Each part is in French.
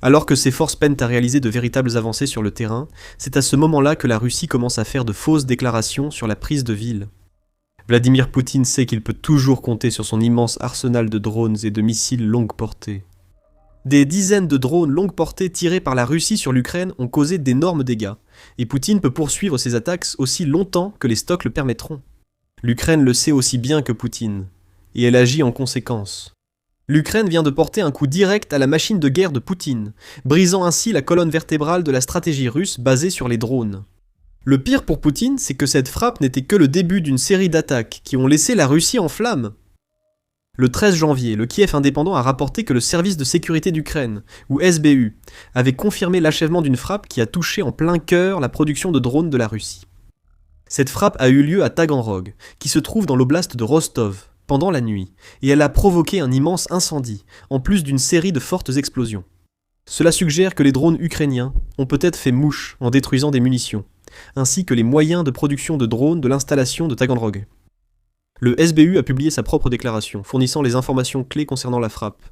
Alors que ses forces peinent à réaliser de véritables avancées sur le terrain, c'est à ce moment-là que la Russie commence à faire de fausses déclarations sur la prise de ville. Vladimir Poutine sait qu'il peut toujours compter sur son immense arsenal de drones et de missiles longue portée. Des dizaines de drones longue portée tirés par la Russie sur l'Ukraine ont causé d'énormes dégâts, et Poutine peut poursuivre ses attaques aussi longtemps que les stocks le permettront. L'Ukraine le sait aussi bien que Poutine, et elle agit en conséquence. L'Ukraine vient de porter un coup direct à la machine de guerre de Poutine, brisant ainsi la colonne vertébrale de la stratégie russe basée sur les drones. Le pire pour Poutine, c'est que cette frappe n'était que le début d'une série d'attaques qui ont laissé la Russie en flammes. Le 13 janvier, le Kiev indépendant a rapporté que le service de sécurité d'Ukraine, ou SBU, avait confirmé l'achèvement d'une frappe qui a touché en plein cœur la production de drones de la Russie. Cette frappe a eu lieu à Taganrog, qui se trouve dans l'oblast de Rostov, pendant la nuit, et elle a provoqué un immense incendie, en plus d'une série de fortes explosions. Cela suggère que les drones ukrainiens ont peut-être fait mouche en détruisant des munitions, ainsi que les moyens de production de drones de l'installation de Taganrog. Le SBU a publié sa propre déclaration, fournissant les informations clés concernant la frappe.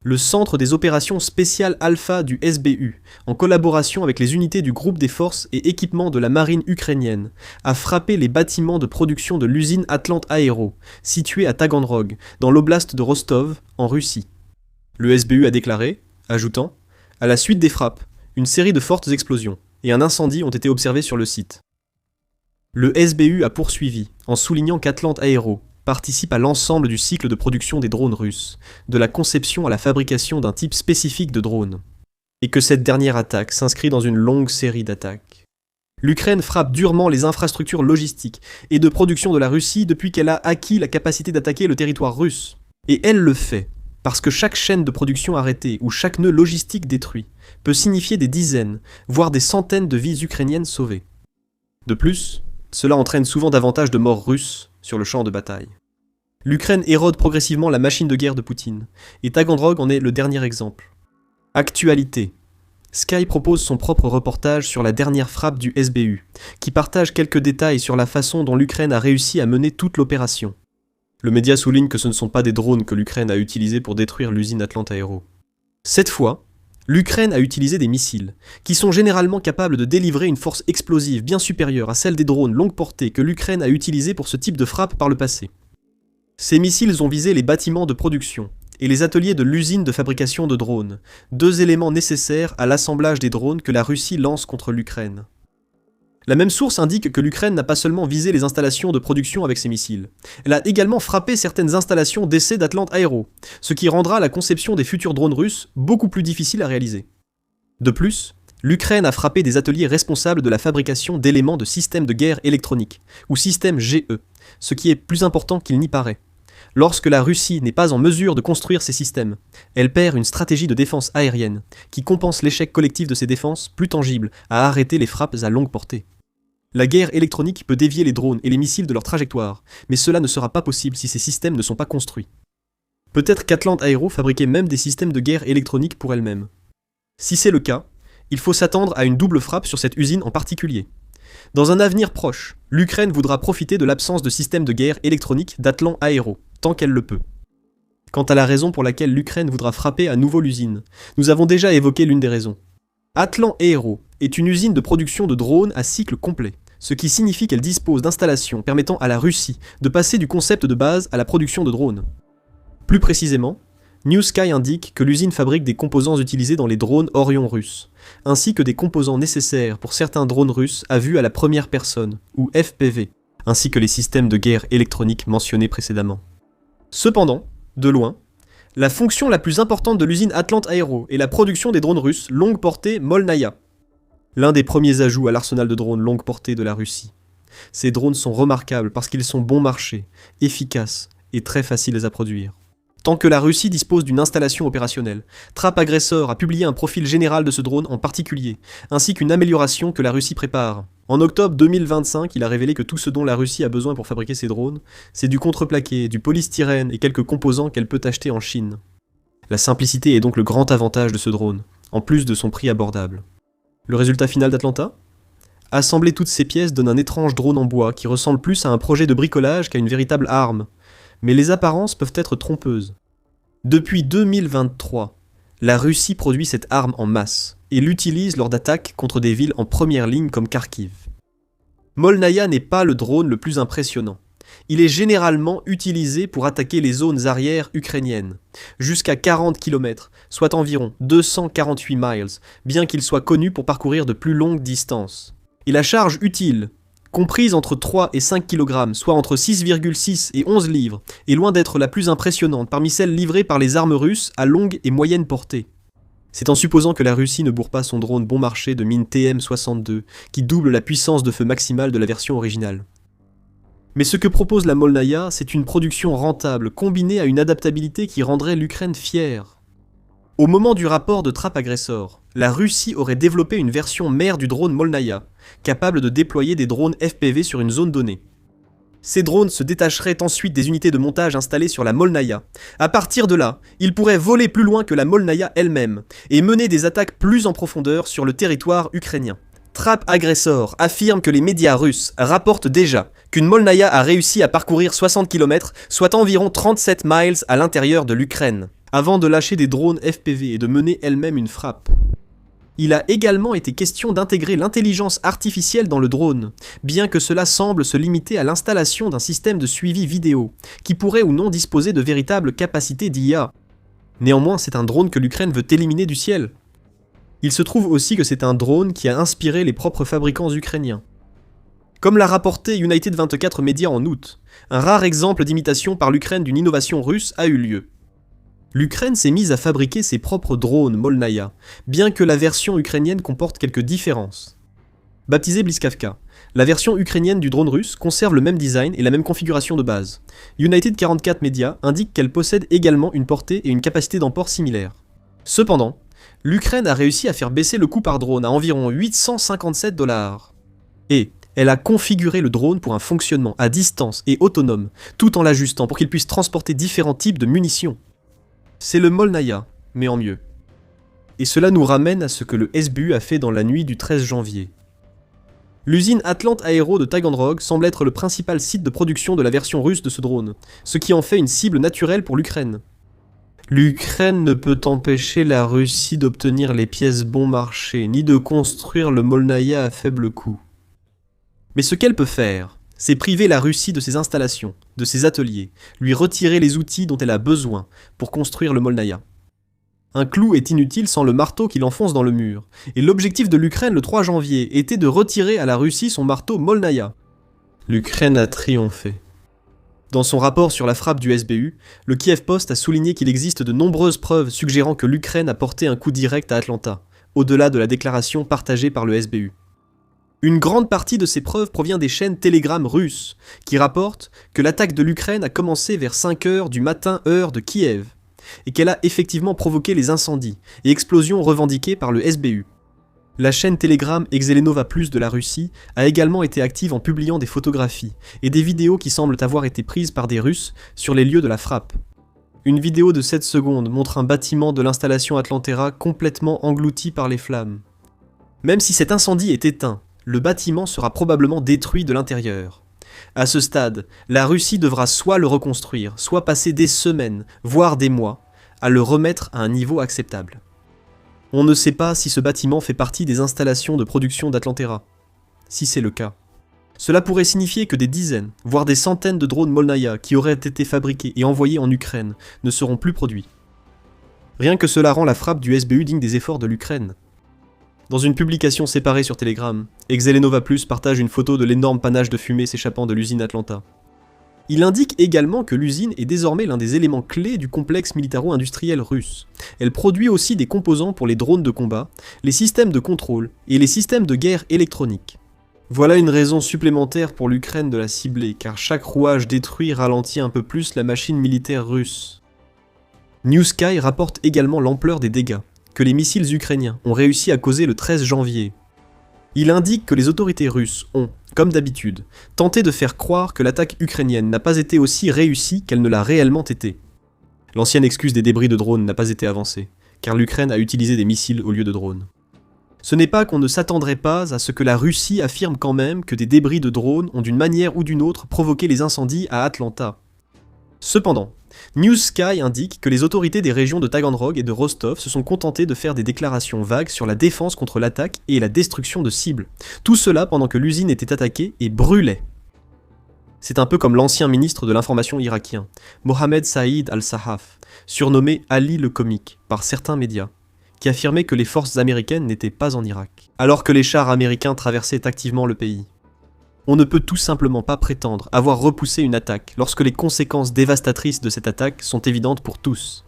Le Centre des opérations spéciales Alpha du SBU, en collaboration avec les unités du groupe des forces et équipements de la marine ukrainienne, a frappé les bâtiments de production de l'usine Atlante Aero, située à Taganrog, dans l'oblast de Rostov, en Russie. Le SBU a déclaré, ajoutant, « À la suite des frappes, une série de fortes explosions et un incendie ont été observés sur le site. » Le SBU a poursuivi, en soulignant qu'Atlante Aero participe à l'ensemble du cycle de production des drones russes, de la conception à la fabrication d'un type spécifique de drone, et que cette dernière attaque s'inscrit dans une longue série d'attaques. L'Ukraine frappe durement les infrastructures logistiques et de production de la Russie depuis qu'elle a acquis la capacité d'attaquer le territoire russe. Et elle le fait, parce que chaque chaîne de production arrêtée ou chaque nœud logistique détruit peut signifier des dizaines, voire des centaines de vies ukrainiennes sauvées. De plus, cela entraîne souvent davantage de morts russes sur le champ de bataille. L'Ukraine érode progressivement la machine de guerre de Poutine, et Taganrog en est le dernier exemple. Actualité. Sky propose son propre reportage sur la dernière frappe du SBU, qui partage quelques détails sur la façon dont l'Ukraine a réussi à mener toute l'opération. Le média souligne que ce ne sont pas des drones que l'Ukraine a utilisés pour détruire l'usine Atlante Aero. Cette fois, l'Ukraine a utilisé des missiles, qui sont généralement capables de délivrer une force explosive bien supérieure à celle des drones longue portée que l'Ukraine a utilisés pour ce type de frappe par le passé. Ces missiles ont visé les bâtiments de production et les ateliers de l'usine de fabrication de drones, deux éléments nécessaires à l'assemblage des drones que la Russie lance contre l'Ukraine. La même source indique que l'Ukraine n'a pas seulement visé les installations de production avec ses missiles, elle a également frappé certaines installations d'essai d'Atlante Aero, ce qui rendra la conception des futurs drones russes beaucoup plus difficile à réaliser. De plus, l'Ukraine a frappé des ateliers responsables de la fabrication d'éléments de systèmes de guerre électroniques, ou systèmes GE, ce qui est plus important qu'il n'y paraît. Lorsque la Russie n'est pas en mesure de construire ces systèmes, elle perd une stratégie de défense aérienne, qui compense l'échec collectif de ses défenses plus tangibles à arrêter les frappes à longue portée. La guerre électronique peut dévier les drones et les missiles de leur trajectoire, mais cela ne sera pas possible si ces systèmes ne sont pas construits. Peut-être qu'Atlante Aero fabriquait même des systèmes de guerre électronique pour elle-même. Si c'est le cas, il faut s'attendre à une double frappe sur cette usine en particulier. Dans un avenir proche, l'Ukraine voudra profiter de l'absence de système de guerre électronique d'Atlante Aero, tant qu'elle le peut. Quant à la raison pour laquelle l'Ukraine voudra frapper à nouveau l'usine, nous avons déjà évoqué l'une des raisons. Atlante Aero est une usine de production de drones à cycle complet, ce qui signifie qu'elle dispose d'installations permettant à la Russie de passer du concept de base à la production de drones. Plus précisément, New Sky indique que l'usine fabrique des composants utilisés dans les drones Orion russes, ainsi que des composants nécessaires pour certains drones russes à vue à la première personne, ou FPV, ainsi que les systèmes de guerre électronique mentionnés précédemment. Cependant, de loin, la fonction la plus importante de l'usine Atlante Aero est la production des drones russes longue portée Molnaya, l'un des premiers ajouts à l'arsenal de drones longue portée de la Russie. Ces drones sont remarquables parce qu'ils sont bon marché, efficaces et très faciles à produire. Tant que la Russie dispose d'une installation opérationnelle, Trap Aggressor a publié un profil général de ce drone en particulier, ainsi qu'une amélioration que la Russie prépare. En octobre 2025, il a révélé que tout ce dont la Russie a besoin pour fabriquer ses drones, c'est du contreplaqué, du polystyrène et quelques composants qu'elle peut acheter en Chine. La simplicité est donc le grand avantage de ce drone, en plus de son prix abordable. Le résultat final d'Atlanta ? Assembler toutes ces pièces donne un étrange drone en bois qui ressemble plus à un projet de bricolage qu'à une véritable arme, mais les apparences peuvent être trompeuses. Depuis 2023, La Russie produit cette arme en masse et l'utilise lors d'attaques contre des villes en première ligne comme Kharkiv. Molnaïa n'est pas le drone le plus impressionnant. Il est généralement utilisé pour attaquer les zones arrières ukrainiennes, jusqu'à 40 km, soit environ 248 miles, bien qu'il soit connu pour parcourir de plus longues distances. Et la charge utile, comprise entre 3 et 5 kg, soit entre 6,6 et 11 livres, est loin d'être la plus impressionnante parmi celles livrées par les armes russes à longue et moyenne portée. C'est en supposant que la Russie ne bourre pas son drone bon marché de mine TM-62, qui double la puissance de feu maximale de la version originale. Mais ce que propose la Molnaïa, c'est une production rentable, combinée à une adaptabilité qui rendrait l'Ukraine fière. Au moment du rapport de trappe agressor, la Russie aurait développé une version mère du drone Molnaïa, capable de déployer des drones FPV sur une zone donnée. Ces drones se détacheraient ensuite des unités de montage installées sur la Molnaïa. À partir de là, ils pourraient voler plus loin que la Molnaïa elle-même et mener des attaques plus en profondeur sur le territoire ukrainien. Trappe Agressor affirme que les médias russes rapportent déjà qu'une Molnaïa a réussi à parcourir 60 km, soit environ 37 miles à l'intérieur de l'Ukraine, avant de lâcher des drones FPV et de mener elle-même une frappe. Il a également été question d'intégrer l'intelligence artificielle dans le drone, bien que cela semble se limiter à l'installation d'un système de suivi vidéo, qui pourrait ou non disposer de véritables capacités d'IA. Néanmoins, c'est un drone que l'Ukraine veut éliminer du ciel. Il se trouve aussi que c'est un drone qui a inspiré les propres fabricants ukrainiens. Comme l'a rapporté United 24 Media en août, un rare exemple d'imitation par l'Ukraine d'une innovation russe a eu lieu. L'Ukraine s'est mise à fabriquer ses propres drones Molnaïa, bien que la version ukrainienne comporte quelques différences. Baptisée Bliskavka, la version ukrainienne du drone russe conserve le même design et la même configuration de base. United 44 Media indique qu'elle possède également une portée et une capacité d'emport similaires. Cependant, l'Ukraine a réussi à faire baisser le coût par drone à environ 857 $. Et elle a configuré le drone pour un fonctionnement à distance et autonome, tout en l'ajustant pour qu'il puisse transporter différents types de munitions. C'est le Molnaïa, mais en mieux. Et cela nous ramène à ce que le SBU a fait dans la nuit du 13 janvier. L'usine Atlante Aero de Taganrog semble être le principal site de production de la version russe de ce drone, ce qui en fait une cible naturelle pour l'Ukraine. L'Ukraine ne peut empêcher la Russie d'obtenir les pièces bon marché, ni de construire le Molnaïa à faible coût. Mais ce qu'elle peut faire, c'est priver la Russie de ses installations, de ses ateliers, lui retirer les outils dont elle a besoin pour construire le Molnaïa. Un clou est inutile sans le marteau qui l'enfonce dans le mur, et l'objectif de l'Ukraine le 3 janvier était de retirer à la Russie son marteau Molnaïa. L'Ukraine a triomphé. Dans son rapport sur la frappe du SBU, le Kiev Post a souligné qu'il existe de nombreuses preuves suggérant que l'Ukraine a porté un coup direct à Atlanta, au-delà de la déclaration partagée par le SBU. Une grande partie de ces preuves provient des chaînes Telegram russes, qui rapportent que l'attaque de l'Ukraine a commencé vers 5 heures du matin heure de Kiev, et qu'elle a effectivement provoqué les incendies et explosions revendiquées par le SBU. La chaîne Telegram Exelenova Plus de la Russie a également été active en publiant des photographies et des vidéos qui semblent avoir été prises par des Russes sur les lieux de la frappe. Une vidéo de 7 secondes montre un bâtiment de l'installation Atlantera complètement englouti par les flammes. Même si cet incendie est éteint, le bâtiment sera probablement détruit de l'intérieur. À ce stade, la Russie devra soit le reconstruire, soit passer des semaines, voire des mois, à le remettre à un niveau acceptable. On ne sait pas si ce bâtiment fait partie des installations de production d'Atlantera. Si c'est le cas, cela pourrait signifier que des dizaines, voire des centaines de drones Molnaïa qui auraient été fabriqués et envoyés en Ukraine ne seront plus produits. Rien que cela rend la frappe du SBU digne des efforts de l'Ukraine. Dans une publication séparée sur Telegram, Exelenova Plus partage une photo de l'énorme panache de fumée s'échappant de l'usine Atlanta. Il indique également que l'usine est désormais l'un des éléments clés du complexe militaro-industriel russe. Elle produit aussi des composants pour les drones de combat, les systèmes de contrôle et les systèmes de guerre électronique. Voilà une raison supplémentaire pour l'Ukraine de la cibler, car chaque rouage détruit ralentit un peu plus la machine militaire russe. New Sky rapporte également l'ampleur des dégâts que les missiles ukrainiens ont réussi à causer le 13 janvier. Il indique que les autorités russes ont, comme d'habitude, tenté de faire croire que l'attaque ukrainienne n'a pas été aussi réussie qu'elle ne l'a réellement été. L'ancienne excuse des débris de drones n'a pas été avancée, car l'Ukraine a utilisé des missiles au lieu de drones. Ce n'est pas qu'on ne s'attendrait pas à ce que la Russie affirme quand même que des débris de drones ont d'une manière ou d'une autre provoqué les incendies à Atlanta. Cependant, News Sky indique que les autorités des régions de Taganrog et de Rostov se sont contentées de faire des déclarations vagues sur la défense contre l'attaque et la destruction de cibles. Tout cela pendant que l'usine était attaquée et brûlait. C'est un peu comme l'ancien ministre de l'information irakien, Mohamed Saïd al-Sahaf, surnommé Ali le comique par certains médias, qui affirmait que les forces américaines n'étaient pas en Irak, alors que les chars américains traversaient activement le pays. On ne peut tout simplement pas prétendre avoir repoussé une attaque lorsque les conséquences dévastatrices de cette attaque sont évidentes pour tous.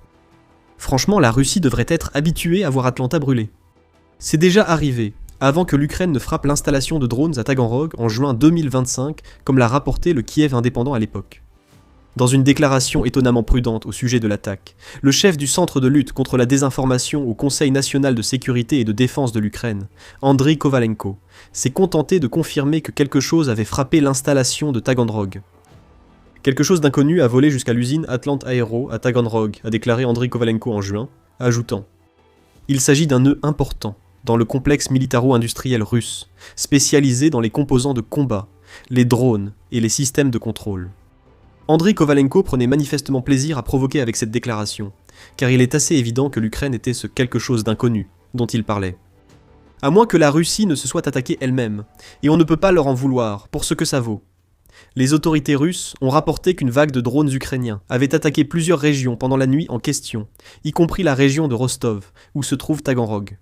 Franchement, la Russie devrait être habituée à voir Atlanta brûler. C'est déjà arrivé, avant que l'Ukraine ne frappe l'installation de drones à Taganrog en juin 2025, comme l'a rapporté le Kiev indépendant à l'époque. Dans une déclaration étonnamment prudente au sujet de l'attaque, le chef du Centre de lutte contre la désinformation au Conseil national de sécurité et de défense de l'Ukraine, Andriy Kovalenko, s'est contenté de confirmer que quelque chose avait frappé l'installation de Taganrog. Quelque chose d'inconnu a volé jusqu'à l'usine Atlant Aero à Taganrog, a déclaré Andriy Kovalenko en juin, ajoutant « Il s'agit d'un nœud important dans le complexe militaro-industriel russe, spécialisé dans les composants de combat, les drones et les systèmes de contrôle. » Andriy Kovalenko prenait manifestement plaisir à provoquer avec cette déclaration, car il est assez évident que l'Ukraine était ce quelque chose d'inconnu dont il parlait. À moins que la Russie ne se soit attaquée elle-même, et on ne peut pas leur en vouloir, pour ce que ça vaut. Les autorités russes ont rapporté qu'une vague de drones ukrainiens avait attaqué plusieurs régions pendant la nuit en question, y compris la région de Rostov, où se trouve Taganrog.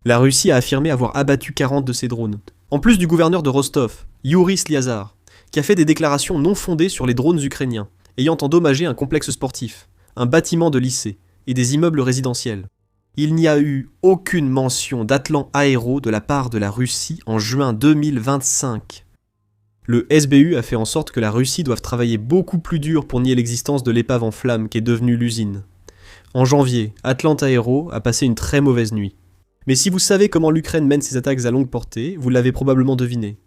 La Russie a affirmé avoir abattu 40 de ces drones. En plus du gouverneur de Rostov, Yuri Slyazar, qui a fait des déclarations non fondées sur les drones ukrainiens, ayant endommagé un complexe sportif, un bâtiment de lycée et des immeubles résidentiels. Il n'y a eu aucune mention d'Atlant Aero de la part de la Russie en juin 2025. Le SBU a fait en sorte que la Russie doive travailler beaucoup plus dur pour nier l'existence de l'épave en flammes qu'est devenue l'usine. En janvier, Atlant Aero a passé une très mauvaise nuit. Mais si vous savez comment l'Ukraine mène ses attaques à longue portée, vous l'avez probablement deviné.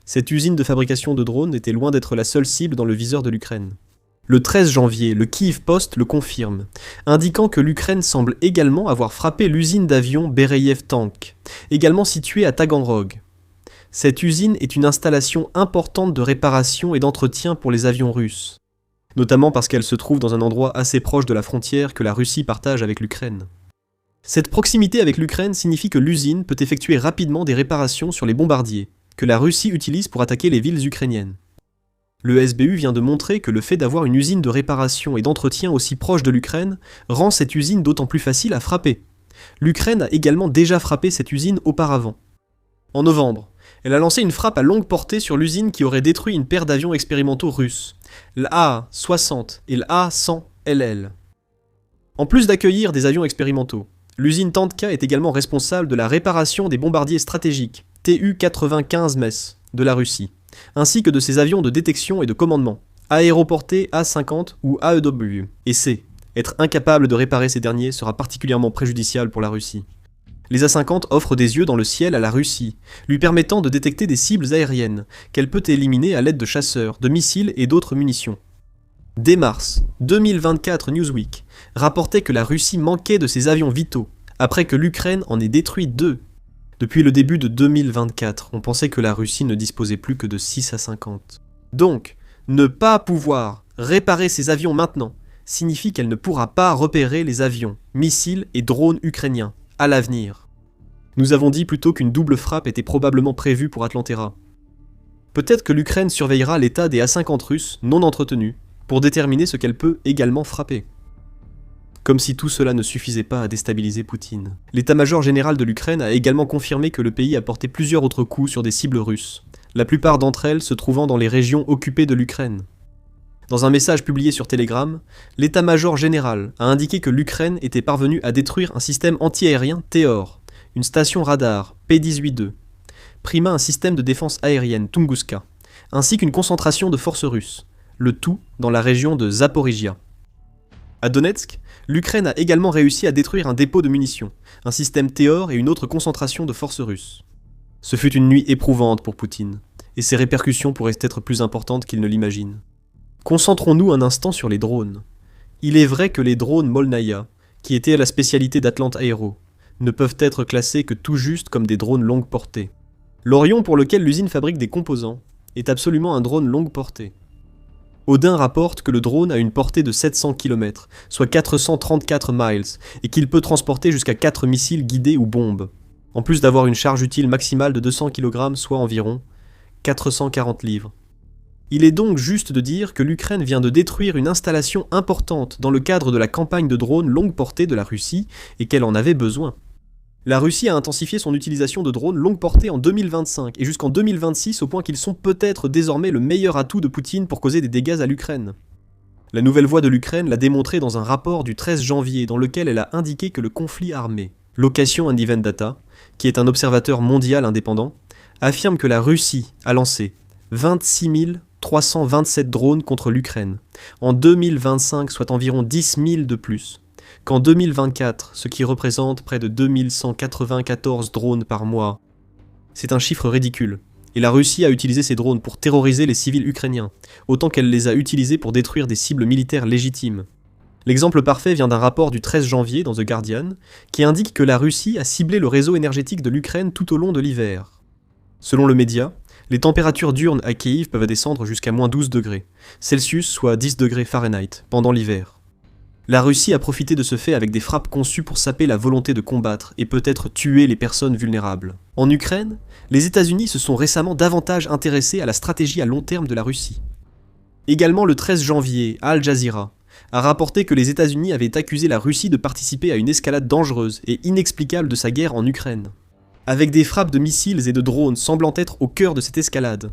Cette usine de fabrication de drones était loin d'être la seule cible dans le viseur de l'Ukraine. Le 13 janvier, le Kyiv Post le confirme, indiquant que l'Ukraine semble également avoir frappé l'usine d'avions Bereyev Tank, également située à Taganrog. Cette usine est une installation importante de réparation et d'entretien pour les avions russes, notamment parce qu'elle se trouve dans un endroit assez proche de la frontière que la Russie partage avec l'Ukraine. Cette proximité avec l'Ukraine signifie que l'usine peut effectuer rapidement des réparations sur les bombardiers, que la Russie utilise pour attaquer les villes ukrainiennes. Le SBU vient de montrer que le fait d'avoir une usine de réparation et d'entretien aussi proche de l'Ukraine rend cette usine d'autant plus facile à frapper. L'Ukraine a également déjà frappé cette usine auparavant. En novembre, elle a lancé une frappe à longue portée sur l'usine qui aurait détruit une paire d'avions expérimentaux russes, l'A-60 et l'A-100LL. En plus d'accueillir des avions expérimentaux, l'usine Tantka est également responsable de la réparation des bombardiers stratégiques Tu-95 MES de la Russie, ainsi que de ses avions de détection et de commandement, aéroportés A-50 ou AEW. Et être incapable de réparer ces derniers sera particulièrement préjudiciable pour la Russie. Les A-50 offrent des yeux dans le ciel à la Russie, lui permettant de détecter des cibles aériennes, qu'elle peut éliminer à l'aide de chasseurs, de missiles et d'autres munitions. Dès mars 2024, Newsweek rapportait que la Russie manquait de ses avions vitaux, après que l'Ukraine en ait détruit 2. Depuis le début de 2024, on pensait que la Russie ne disposait plus que de 6 à 50. Donc, ne pas pouvoir réparer ses avions maintenant signifie qu'elle ne pourra pas repérer les avions, missiles et drones ukrainiens à l'avenir. Nous avons dit plutôt qu'une double frappe était probablement prévue pour Atlantera. Peut-être que l'Ukraine surveillera l'état des A-50 russes non entretenus pour déterminer ce qu'elle peut également frapper. Comme si tout cela ne suffisait pas à déstabiliser Poutine. L'état-major général de l'Ukraine a également confirmé que le pays a porté plusieurs autres coups sur des cibles russes, la plupart d'entre elles se trouvant dans les régions occupées de l'Ukraine. Dans un message publié sur Telegram, l'état-major général a indiqué que l'Ukraine était parvenue à détruire un système anti-aérien Teor, une station radar P-18-2, prima un système de défense aérienne Tunguska, ainsi qu'une concentration de forces russes, le tout dans la région de Zaporizhia. À Donetsk, l'Ukraine a également réussi à détruire un dépôt de munitions, un système Teor et une autre concentration de forces russes. Ce fut une nuit éprouvante pour Poutine, et ses répercussions pourraient être plus importantes qu'il ne l'imagine. Concentrons-nous un instant sur les drones. Il est vrai que les drones Molnaya, qui étaient la spécialité d'Atlant Aero, ne peuvent être classés que tout juste comme des drones longue portée. L'Orion, pour lequel l'usine fabrique des composants, est absolument un drone longue portée. Odin rapporte que le drone a une portée de 700 km, soit 434 miles, et qu'il peut transporter jusqu'à 4 missiles guidés ou bombes, en plus d'avoir une charge utile maximale de 200 kg, soit environ 440 livres. Il est donc juste de dire que l'Ukraine vient de détruire une installation importante dans le cadre de la campagne de drones longue portée de la Russie et qu'elle en avait besoin. La Russie a intensifié son utilisation de drones longue portée en 2025 et jusqu'en 2026 au point qu'ils sont peut-être désormais le meilleur atout de Poutine pour causer des dégâts à l'Ukraine. La Nouvelle Voix de l'Ukraine l'a démontré dans un rapport du 13 janvier dans lequel elle a indiqué que le conflit armé, Location and Event Data, qui est un observateur mondial indépendant, affirme que la Russie a lancé 26 327 drones contre l'Ukraine en 2025, soit environ 10 000 de plus, qu'en 2024, ce qui représente près de 2194 drones par mois. C'est un chiffre ridicule, et la Russie a utilisé ces drones pour terroriser les civils ukrainiens, autant qu'elle les a utilisés pour détruire des cibles militaires légitimes. L'exemple parfait vient d'un rapport du 13 janvier dans The Guardian, qui indique que la Russie a ciblé le réseau énergétique de l'Ukraine tout au long de l'hiver. Selon le média, les températures diurnes à Kiev peuvent descendre jusqu'à moins 12 degrés Celsius, soit 10 degrés Fahrenheit, pendant l'hiver. La Russie a profité de ce fait avec des frappes conçues pour saper la volonté de combattre et peut-être tuer les personnes vulnérables. En Ukraine, les États-Unis se sont récemment davantage intéressés à la stratégie à long terme de la Russie. Également le 13 janvier, Al Jazeera a rapporté que les États-Unis avaient accusé la Russie de participer à une escalade dangereuse et inexplicable de sa guerre en Ukraine, avec des frappes de missiles et de drones semblant être au cœur de cette escalade.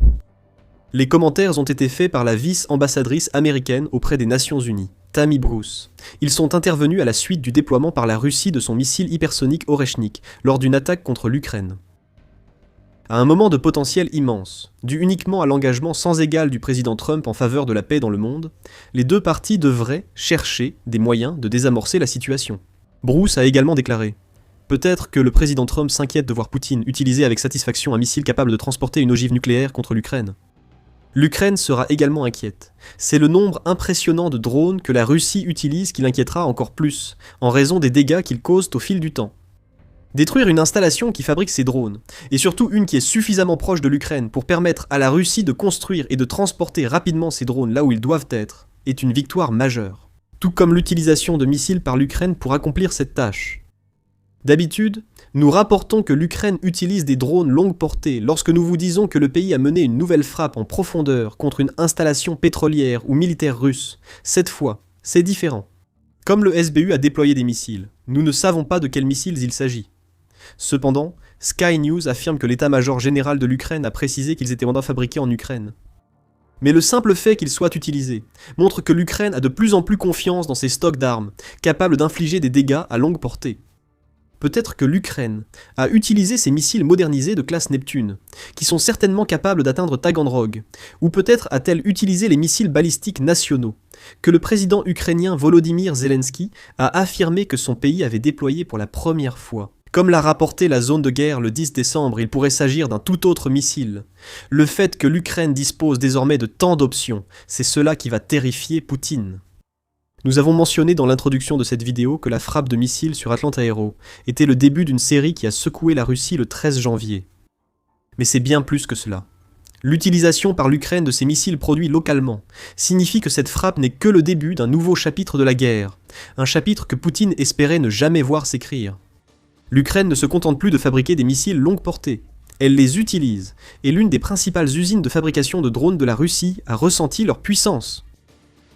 Les commentaires ont été faits par la vice-ambassadrice américaine auprès des Nations Unies, Tammy Bruce. Ils sont intervenus à la suite du déploiement par la Russie de son missile hypersonique Oreshnik lors d'une attaque contre l'Ukraine. À un moment de potentiel immense, dû uniquement à l'engagement sans égal du président Trump en faveur de la paix dans le monde, les deux parties devraient chercher des moyens de désamorcer la situation. Bruce a également déclaré « Peut-être que le président Trump s'inquiète de voir Poutine utiliser avec satisfaction un missile capable de transporter une ogive nucléaire contre l'Ukraine. » L'Ukraine sera également inquiète. C'est le nombre impressionnant de drones que la Russie utilise qui l'inquiétera encore plus, en raison des dégâts qu'ils causent au fil du temps. Détruire une installation qui fabrique ces drones, et surtout une qui est suffisamment proche de l'Ukraine pour permettre à la Russie de construire et de transporter rapidement ces drones là où ils doivent être, est une victoire majeure. Tout comme l'utilisation de missiles par l'Ukraine pour accomplir cette tâche. D'habitude, nous rapportons que l'Ukraine utilise des drones longue portée lorsque nous vous disons que le pays a mené une nouvelle frappe en profondeur contre une installation pétrolière ou militaire russe. Cette fois, c'est différent. Comme le SBU a déployé des missiles, nous ne savons pas de quels missiles il s'agit. Cependant, Sky News affirme que l'état-major général de l'Ukraine a précisé qu'ils étaient fabriqués en Ukraine. Mais le simple fait qu'ils soient utilisés montre que l'Ukraine a de plus en plus confiance dans ses stocks d'armes, capables d'infliger des dégâts à longue portée. Peut-être que l'Ukraine a utilisé ces missiles modernisés de classe Neptune, qui sont certainement capables d'atteindre Taganrog, ou peut-être a-t-elle utilisé les missiles balistiques nationaux, que le président ukrainien Volodymyr Zelensky a affirmé que son pays avait déployé pour la première fois. Comme l'a rapporté la zone de guerre le 10 décembre, il pourrait s'agir d'un tout autre missile. Le fait que l'Ukraine dispose désormais de tant d'options, c'est cela qui va terrifier Poutine. Nous avons mentionné dans l'introduction de cette vidéo que la frappe de missiles sur Atlanta Aero était le début d'une série qui a secoué la Russie le 13 janvier. Mais c'est bien plus que cela. L'utilisation par l'Ukraine de ces missiles produits localement signifie que cette frappe n'est que le début d'un nouveau chapitre de la guerre, un chapitre que Poutine espérait ne jamais voir s'écrire. L'Ukraine ne se contente plus de fabriquer des missiles longue portée, elle les utilise, et l'une des principales usines de fabrication de drones de la Russie a ressenti leur puissance.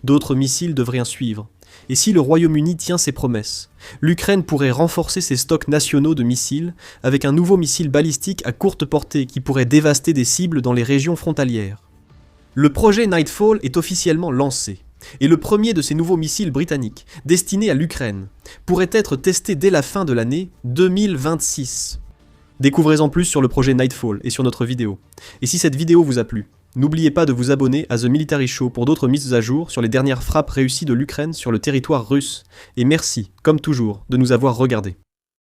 D'autres missiles devraient en suivre, et si le Royaume-Uni tient ses promesses, l'Ukraine pourrait renforcer ses stocks nationaux de missiles avec un nouveau missile balistique à courte portée qui pourrait dévaster des cibles dans les régions frontalières. Le projet Nightfall est officiellement lancé, et le premier de ces nouveaux missiles britanniques, destinés à l'Ukraine, pourrait être testé dès la fin de l'année 2026. Découvrez-en plus sur le projet Nightfall et sur notre vidéo. Et si cette vidéo vous a plu, n'oubliez pas de vous abonner à The Military Show pour d'autres mises à jour sur les dernières frappes réussies de l'Ukraine sur le territoire russe. Et merci, comme toujours, de nous avoir regardés.